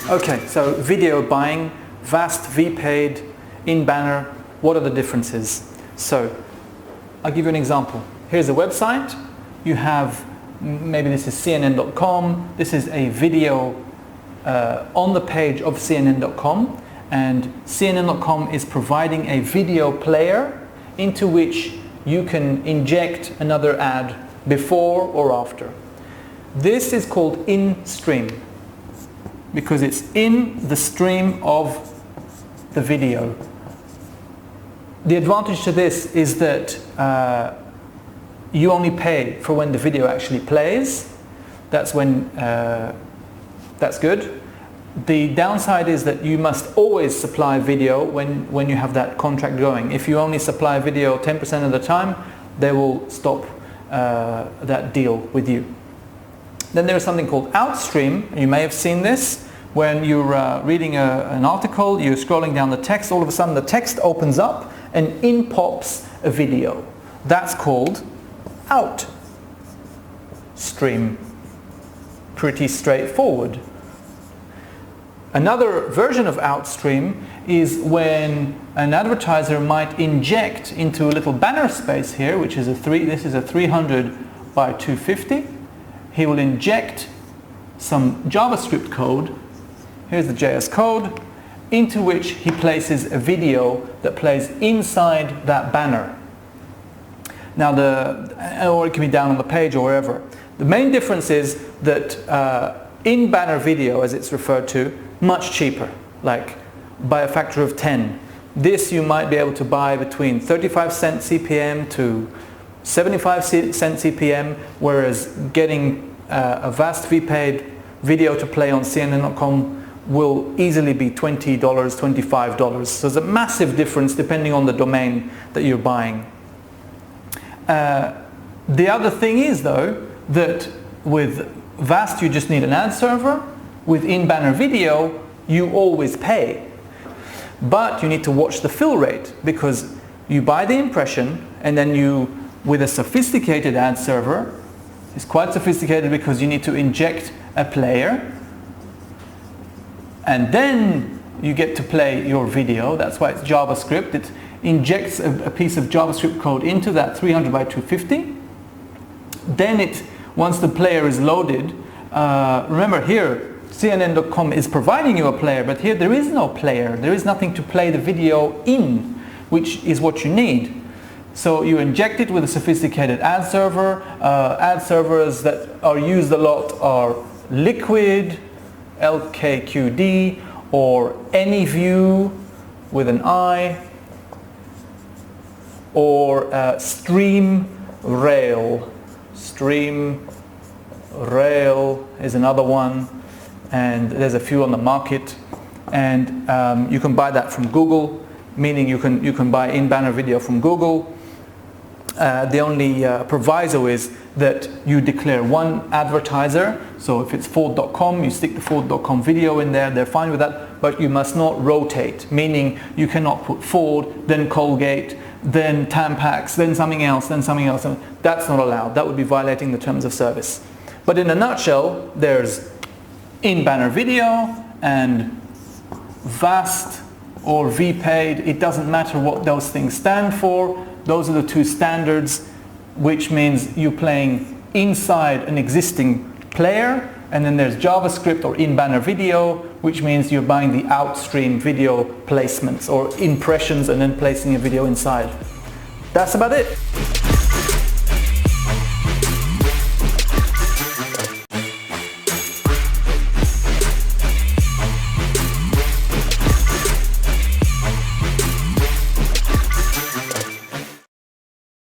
Okay, so video buying, VAST, VPAID, in-banner, what are the differences? So, I'll give you an example. Here's a website. You have, maybe this is CNN.com. This is a video on the page of CNN.com, and CNN.com is providing a video player into which you can inject another ad before or after. This is called in-stream because it's in the stream of the video. The advantage to this is that you only pay for when the video actually plays. That's when that's good. The downside is that you must always supply video when you have that contract going. If you only supply video 10% of the time, they will stop that deal with you. Then there is something called outstream. You may have seen this when you're reading an article, you're scrolling down the text, all of a sudden the text opens up and in pops a video. That's called outstream. Pretty straightforward. Another version of outstream is when an advertiser might inject into a little banner space here, which is this is a 300 by 250. He will inject some JavaScript code. Here's the JS code, into which he places a video that plays inside that banner. Now or it can be down on the page or wherever. The main difference is that in-banner video, as it's referred to, much cheaper, like by a factor of 10. This you might be able to buy between 35 cent CPM to 75 cent CPM, whereas getting a VAST VPAID video to play on CNN.com will easily be $20, $25. So there's a massive difference depending on the domain that you're buying. The other thing is though that with VAST you just need an ad server. With in-banner video you always pay, but you need to watch the fill rate because you buy the impression and then you, with a sophisticated ad server, it's quite sophisticated because you need to inject a player and then you get to play your video. That's why it's JavaScript. It injects a piece of JavaScript code into that 300 by 250. Then once the player is loaded, remember here CNN.com is providing you a player, but here there is no player. There is nothing to play the video in, which is what you need. So you inject it with a sophisticated ad server. Ad servers that are used a lot are Liquid, LKQD, or AnyView with an I, or StreamRail. StreamRail is another one, and there's a few on the market, and you can buy that from Google, meaning you can buy in-banner video from Google. The only proviso is that you declare one advertiser. So if it's Ford.com, you stick the Ford.com video in there, they're fine with that, but you must not rotate, meaning you cannot put Ford, then Colgate, then Tampax, then something else, then something else. That's not allowed. That would be violating the terms of service. But in a nutshell, there's in-banner video and VAST or VPAID. It doesn't matter what those things stand for. Those are the two standards, which means you're playing inside an existing player, and then there's JavaScript or in-banner video, which means you're buying the outstream video placements or impressions and then placing a video inside. That's about it.